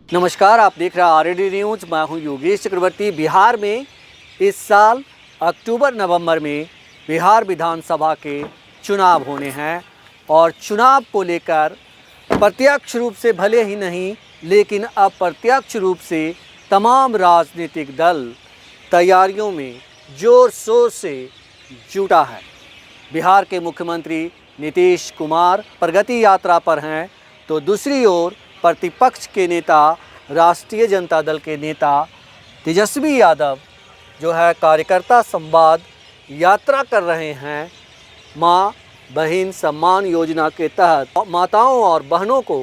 नमस्कार, आप देख रहे हैं आरडी न्यूज। मैं हूं योगेश चक्रवर्ती। बिहार में इस साल अक्टूबर नवंबर में बिहार विधानसभा के चुनाव होने हैं और चुनाव को लेकर प्रत्यक्ष रूप से भले ही नहीं लेकिन अप्रत्यक्ष रूप से तमाम राजनीतिक दल तैयारियों में जोर शोर से जुटा है। बिहार के मुख्यमंत्री नीतीश कुमार प्रगति यात्रा पर हैं, तो दूसरी ओर प्रतिपक्ष के नेता राष्ट्रीय जनता दल के नेता तेजस्वी यादव जो है कार्यकर्ता संवाद यात्रा कर रहे हैं। माँ बहन सम्मान योजना के तहत माताओं और बहनों को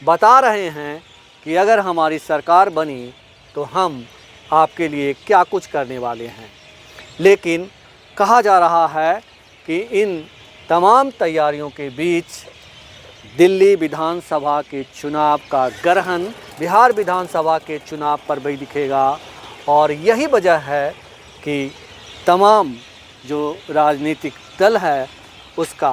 बता रहे हैं कि अगर हमारी सरकार बनी तो हम आपके लिए क्या कुछ करने वाले हैं। लेकिन कहा जा रहा है कि इन तमाम तैयारियों के बीच दिल्ली विधानसभा के चुनाव का ग्रहण बिहार विधानसभा के चुनाव पर भी दिखेगा और यही वजह है कि तमाम जो राजनीतिक दल है उसका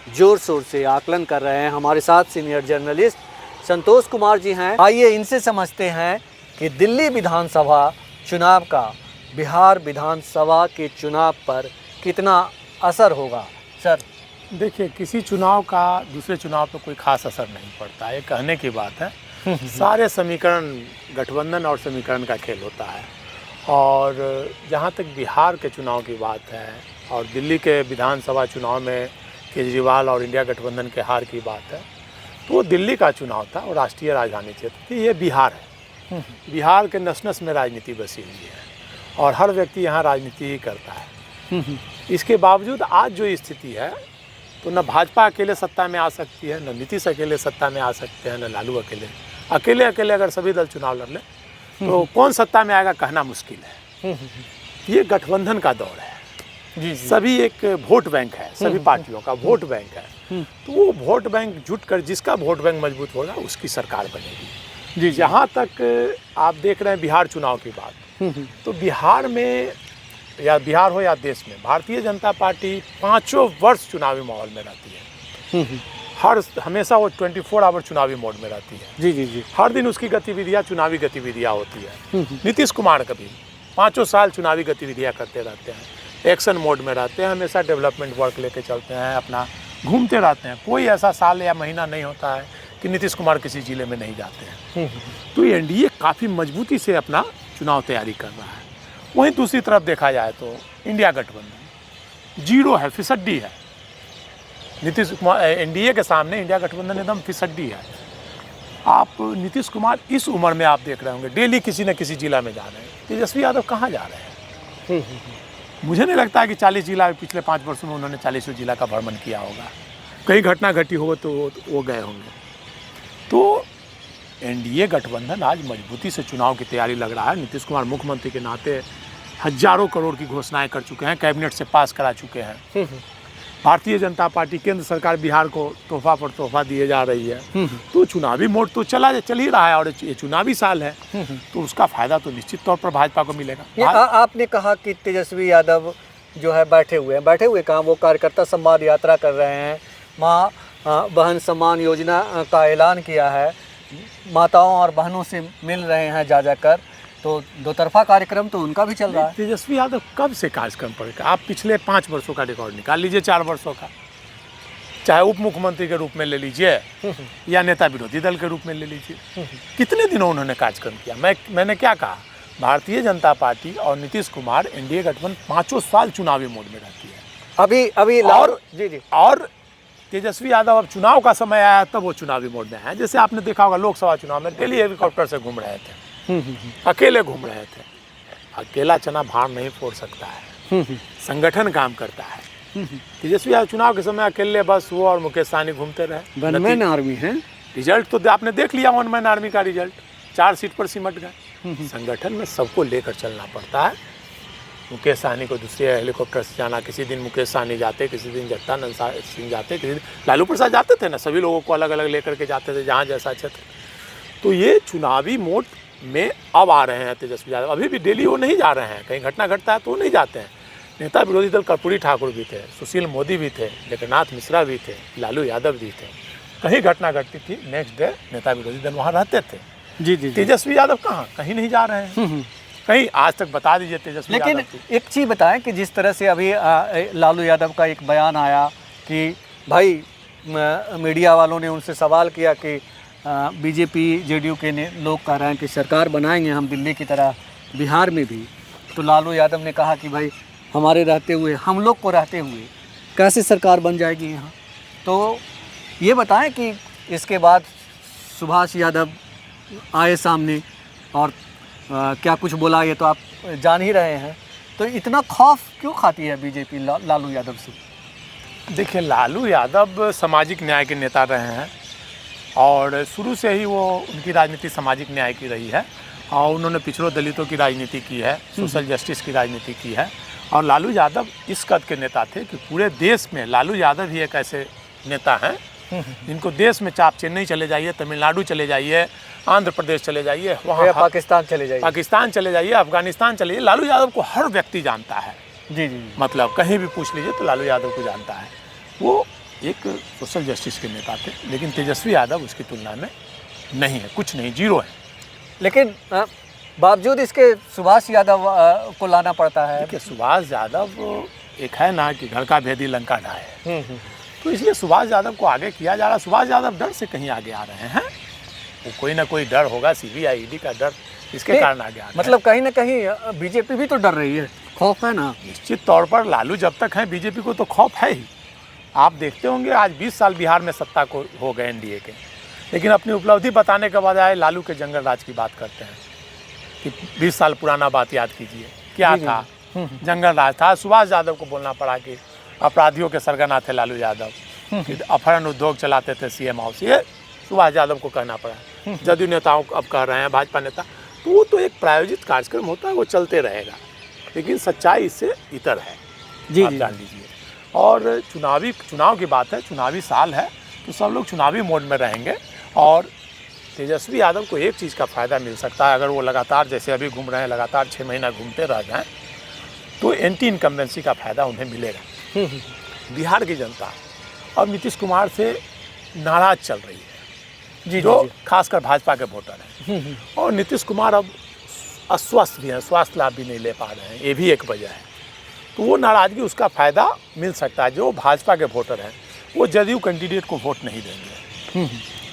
जोर शोर से आकलन कर रहे हैं। हमारे साथ सीनियर जर्नलिस्ट संतोष कुमार जी हैं। आइए इनसे समझते हैं कि दिल्ली विधानसभा चुनाव का बिहार विधानसभा के चुनाव पर कितना असर होगा। सर देखिए, किसी चुनाव का दूसरे चुनाव पर कोई खास असर नहीं पड़ता, ये कहने की बात है। सारे समीकरण गठबंधन और समीकरण का खेल होता है। और जहाँ तक बिहार के चुनाव की बात है और दिल्ली के विधानसभा चुनाव में केजरीवाल और इंडिया गठबंधन के हार की बात है, तो वो दिल्ली का चुनाव था और राष्ट्रीय राजधानी क्षेत्र थी। ये बिहार है। बिहार के नस नस में राजनीति बसी हुई है और हर व्यक्ति यहाँ राजनीति ही करता है। इसके बावजूद आज जो स्थिति है तो न भाजपा अकेले सत्ता में आ सकती है, न नीतीश अकेले सत्ता में आ सकते हैं, न लालू अकेले अकेले अगर सभी दल चुनाव लड़ लें तो कौन सत्ता में आएगा कहना मुश्किल है। ये गठबंधन का दौर है। जी। सभी एक वोट बैंक है, सभी पार्टियों का वोट बैंक है। तो वो वोट बैंक जुट कर जिसका वोट बैंक मजबूत होगा उसकी सरकार बनेगी। जी। जहाँ तक आप देख रहे हैं बिहार चुनाव की बात, तो बिहार में या बिहार हो या देश में भारतीय जनता पार्टी 5 वर्ष चुनावी माहौल में रहती है। हमेशा वो 24 आवर चुनावी मोड में रहती है। जी। हर दिन उसकी गतिविधियाँ चुनावी गतिविधियाँ होती है। नीतीश कुमार कभी 5 साल चुनावी गतिविधियाँ करते रहते हैं, एक्शन मोड में रहते हैं, हमेशा डेवलपमेंट वर्क लेके चलते हैं, अपना घूमते रहते हैं। कोई ऐसा साल या महीना नहीं होता है कि नीतीश कुमार किसी जिले में नहीं जाते हैं। तो एनडीए काफ़ी मजबूती से अपना चुनाव तैयारी कर रहा है। वहीं दूसरी तरफ देखा जाए तो इंडिया गठबंधन जीरो है, फिसड्डी है। नीतीश कुमार एनडीए के सामने इंडिया गठबंधन एकदम फिसड्डी है। आप नीतीश कुमार इस उम्र में आप देख रहे होंगे डेली किसी न किसी जिला में जा रहे हैं। तेजस्वी यादव कहाँ जा रहे हैं? मुझे नहीं लगता है कि 40 जिला पिछले 5 वर्षों में उन्होंने 40 जिला का भ्रमण किया होगा। कहीं घटना घटी हो तो वो गए होंगे। तो एनडीए गठबंधन आज मजबूती से चुनाव की तैयारी लग रहा है। नीतीश कुमार मुख्यमंत्री के नाते हजारों करोड़ की घोषणाएं कर चुके हैं, कैबिनेट से पास करा चुके हैं। भारतीय जनता पार्टी केंद्र सरकार बिहार को तोहफा पर तोहफा दिए जा रही है। तो चुनावी मोड तो चल ही रहा है और ये चुनावी साल है तो उसका फायदा तो निश्चित तौर पर भाजपा को मिलेगा। आपने कहा कि तेजस्वी यादव जो है बैठे हुए कहाँ, वो कार्यकर्ता संवाद यात्रा कर रहे हैं। माँ बहन सम्मान योजना का ऐलान किया है, माताओं और बहनों से मिल रहे हैं जाकर। तो दो तरफा कार्यक्रम तो उनका भी चल रहा है। तेजस्वी यादव कब से कार्यक्रम पड़ेगा? आप पिछले 5 वर्षों का रिकॉर्ड निकाल लीजिए, 4 वर्षों का, चाहे उप मुख्यमंत्री के रूप में ले लीजिए या नेता विरोधी दल के रूप में ले लीजिए। कितने दिनों उन्होंने कार्यक्रम किया? मैंने क्या कहा, भारतीय जनता पार्टी और नीतीश कुमार एनडीए गठबंधन 5 साल चुनावी मोड में रहती है। अभी और तेजस्वी यादव अब चुनाव का समय आया तब वो चुनावी मोड में है। जैसे आपने देखा होगा लोकसभा चुनाव में दिल्ली हेलीकॉप्टर से घूम रहे थे, अकेले घूम रहे थे। अकेला चना भार नहीं फोड़ सकता है, संगठन काम करता है। तेजस्वी यादव चुनाव के समय अकेले बस वो और मुकेश सहनी घूमते रहे। वन मैन आर्मी है। रिजल्ट तो आपने देख लिया, वन मैन आर्मी का रिजल्ट 4 सीट पर सिमट गए। संगठन में सबको लेकर चलना पड़ता है। मुकेश सहनी को दूसरे हेलीकॉप्टर से जाना, किसी दिन मुकेश सहनी जाते, किसी दिन जगदानंद सिंह जाते, किसी दिन लालू प्रसाद जाते थे ना, सभी लोगों को अलग अलग लेकर के जाते थे जहाँ जैसा क्षेत्र। तो ये चुनावी मोड में अब आ रहे हैं तेजस्वी यादव। अभी भी डेली वो नहीं जा रहे हैं, कहीं घटना घटता है तो वो नहीं जाते हैं। नेता विरोधी दल कर्पूरी ठाकुर भी थे, सुशील मोदी भी थे, जगन्नाथ मिश्रा भी थे, लालू यादव भी थे। कहीं घटना घटती थी नेक्स्ट डे नेता विरोधी दल वहाँ रहते थे। जी जी जी। तेजस्वी यादव कहाँ, कहीं नहीं जा रहे हैं। कहीं आज तक बता दीजिए तेजस्वी लेकिन यादव की। एक चीज़ बताएं कि जिस तरह से अभी लालू यादव का एक बयान आया कि भाई मीडिया वालों ने उनसे सवाल किया कि बीजेपी जेडीयू के लोग कह रहे हैं कि सरकार बनाएंगे हम दिल्ली की तरह बिहार में भी, तो लालू यादव ने कहा कि भाई हमारे रहते हुए, हम लोग को रहते हुए कैसे सरकार बन जाएगी यहाँ। तो ये बताएं कि इसके बाद सुभाष यादव आए सामने और क्या कुछ बोला, ये तो आप जान ही रहे हैं। तो इतना खौफ क्यों खाती है बीजेपी लालू यादव से? देखिए, लालू यादव सामाजिक न्याय के नेता रहे हैं और शुरू से ही वो उनकी राजनीति सामाजिक न्याय की रही है और उन्होंने पिछड़ों दलितों की राजनीति की है, सोशल जस्टिस की राजनीति की है। और लालू यादव इस कद के नेता थे कि पूरे देश में लालू यादव ही एक ऐसे नेता हैं जिनको देश में चाप चेन्नई चले जाइए, तमिलनाडु चले जाइए, आंध्र प्रदेश चले जाइए, वहाँ पाकिस्तान चले जाइए, अफगानिस्तान चले जाइए, लालू यादव को हर व्यक्ति जानता है। जी जी। मतलब कहीं भी पूछ लीजिए तो लालू यादव को जानता है। वो एक सोशल जस्टिस के नेता थे, लेकिन तेजस्वी यादव उसकी तुलना में नहीं है, कुछ नहीं, जीरो है। लेकिन बावजूद इसके सुभाष यादव को लाना पड़ता है। देखिए, सुभाष यादव एक है ना कि घर का भेदी लंका ढाए, तो इसलिए सुभाष यादव को आगे किया जा रहा है। सुभाष यादव डर से कहीं आगे आ रहे हैं, वो कोई ना कोई डर होगा, सीबीआई ईडी का डर, इसके कारण आगे आ रहे हैं। मतलब कहीं ना कहीं बीजेपी भी तो डर रही है, खौफ है ना। निश्चित तौर पर लालू जब तक है बीजेपी को तो खौफ है ही। आप देखते होंगे आज 20 साल बिहार में सत्ता को हो गए एनडीए के, लेकिन अपनी उपलब्धि बताने के बजाय लालू के जंगल राज की बात करते हैं कि 20 साल पुराना बात याद कीजिए, क्या था, जंगल राज था। सुभाष यादव को बोलना पड़ा कि अपराधियों के सरगना थे लालू यादव, कि अपहरण उद्योग चलाते थे सीएम हाउस, ये सुभाष यादव को कहना पड़ा। जदयू नेताओं अब कह रहे हैं, भाजपा नेता, तो वो तो एक प्रायोजित कार्यक्रम होता है, वो चलते रहेगा, लेकिन सच्चाई इससे इतर है, जी आप जान लीजिए। और चुनाव की बात है, चुनावी साल है, तो सब लोग चुनावी मोड में रहेंगे और तेजस्वी यादव को एक चीज़ का फ़ायदा मिल सकता है, अगर वो लगातार जैसे अभी घूम रहे हैं, लगातार 6 महीना घूमते रह जाएँ तो एंटी इनकम्बेंसी का फ़ायदा उन्हें मिलेगा। बिहार की जनता अब नीतीश कुमार से नाराज़ चल रही है, जी, जो जी। खासकर भाजपा के वोटर हैं, और नीतीश कुमार अब अस्वस्थ भी हैं, स्वास्थ्य लाभ भी नहीं ले पा रहे हैं, ये भी एक वजह है। तो वो नाराज़गी, उसका फ़ायदा मिल सकता है। जो भाजपा के वोटर हैं वो जदयू कैंडिडेट को वोट नहीं देंगे।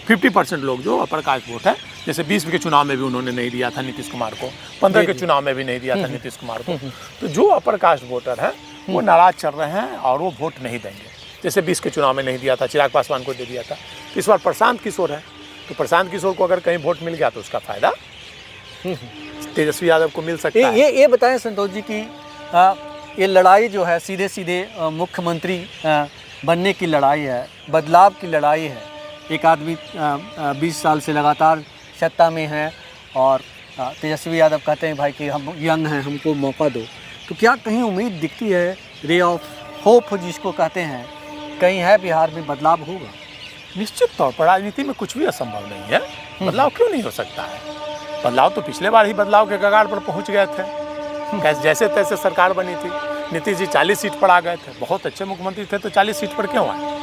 50% लोग जो अपर कास्ट वोट है, जैसे 20 के चुनाव में भी उन्होंने नहीं दिया था नीतीश कुमार को, 15 के चुनाव में भी नहीं दिया था नीतीश कुमार को, तो जो अपर कास्ट वोटर हैं वो नाराज़ चल रहे हैं और वो वोट नहीं देंगे। जैसे 20 के चुनाव में नहीं दिया था, चिराग पासवान को दे दिया था, तो इस बार प्रशांत किशोर है, तो प्रशांत किशोर को अगर कहीं वोट मिल गया तो उसका फ़ायदा तेजस्वी यादव को मिल सकता है। ये बताएं संतोष जी कि ये लड़ाई जो है सीधे सीधे मुख्यमंत्री बनने की लड़ाई है, बदलाव की लड़ाई है। एक आदमी 20 साल से लगातार सत्ता में है और तेजस्वी यादव कहते हैं भाई कि हम यंग हैं, हमको मौका दो। तो क्या कहीं उम्मीद दिखती है, रे ऑफ होप जिसको कहते हैं, कहीं है बिहार में बदलाव होगा? निश्चित तौर पर राजनीति में कुछ भी असंभव नहीं है। बदलाव क्यों नहीं हो सकता है? बदलाव तो पिछले बार ही बदलाव के कगार पर पहुंच गए थे, जैसे तैसे सरकार बनी थी। नीतीश जी 40 सीट पर आ गए थे, बहुत अच्छे मुख्यमंत्री थे, तो 40 सीट पर क्यों आए?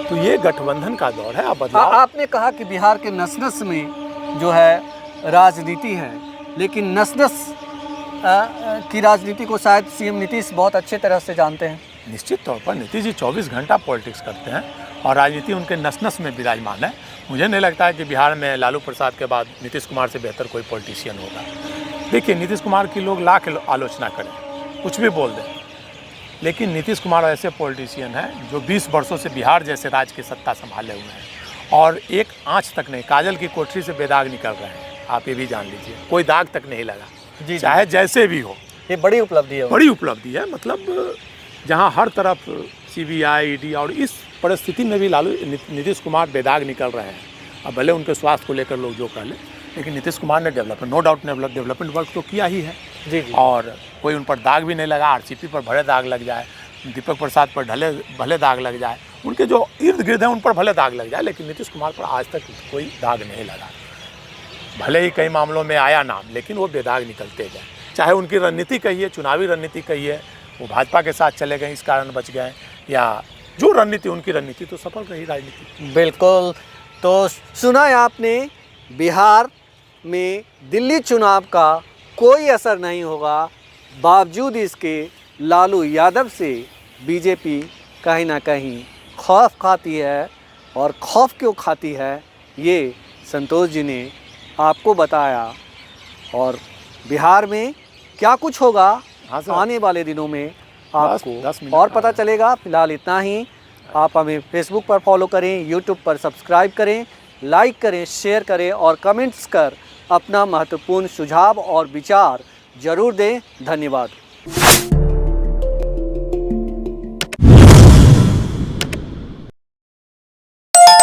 तो ये गठबंधन का दौर है। अब बदलाव, आपने कहा कि बिहार के नस-नस में जो है राजनीति है, लेकिन नस-नस की राजनीति को शायद सीएम नीतीश बहुत अच्छे तरह से जानते हैं। निश्चित तौर पर नीतीश जी 24 घंटा पॉलिटिक्स करते हैं और राजनीति उनके नस-नस में विराजमान है। मुझे नहीं लगता है कि बिहार में लालू प्रसाद के बाद नीतीश कुमार से बेहतर कोई पॉलिटिशियन होगा। देखिए, नीतीश कुमार की लोग लाख आलोचना करें, कुछ भी बोल दें, लेकिन नीतीश कुमार ऐसे पॉलिटिशियन हैं जो 20 वर्षों से बिहार जैसे राज्य की सत्ता संभाले हुए हैं और एक आँच तक नहीं, काजल की कोठरी से बेदाग निकल रहे हैं। आप ये भी जान लीजिए, कोई दाग तक नहीं लगा, जी, चाहे जैसे भी हो। ये बड़ी उपलब्धि है, बड़ी उपलब्धि है। मतलब जहां हर तरफ सीबीआई ईडी, और इस परिस्थिति में भी नीतीश कुमार बेदाग निकल रहे हैं। अब भले उनके स्वास्थ्य को लेकर लोग जो कह लें, लेकिन नीतीश कुमार ने development, no doubt development work तो किया ही है। जी, जी। और कोई उन पर दाग भी नहीं लगा। आरसीपी पर भले दाग लग जाए, दीपक प्रसाद पर भले दाग लग जाए, उनके जो इर्द गिर्द हैं उन पर भले दाग लग जाए, लेकिन नीतीश कुमार पर आज तक कोई दाग नहीं लगा। भले ही कई मामलों में आया नाम, लेकिन वो बेदाग निकलते गए। चाहे उनकी रणनीति कहिए, चुनावी रणनीति कहिए, वो भाजपा के साथ चले गए इस कारण बच गए, या जो रणनीति उनकी रणनीति तो सफल रही राजनीति। बिल्कुल। तो सुना है आपने, बिहार में दिल्ली चुनाव का कोई असर नहीं होगा, बावजूद इसके लालू यादव से बीजेपी कहीं ना कहीं खौफ खाती है। और खौफ क्यों खाती है ये संतोष जी ने आपको बताया। और बिहार में क्या कुछ होगा हाँ सर। आने वाले दिनों में 10 मिनट आपको और पता हाँ। चलेगा। फिलहाल इतना ही। आप हमें फेसबुक पर फॉलो करें, यूट्यूब पर सब्सक्राइब करें, लाइक करें, शेयर करें और कमेंट्स कर अपना महत्वपूर्ण सुझाव और विचार ज़रूर दें। धन्यवाद।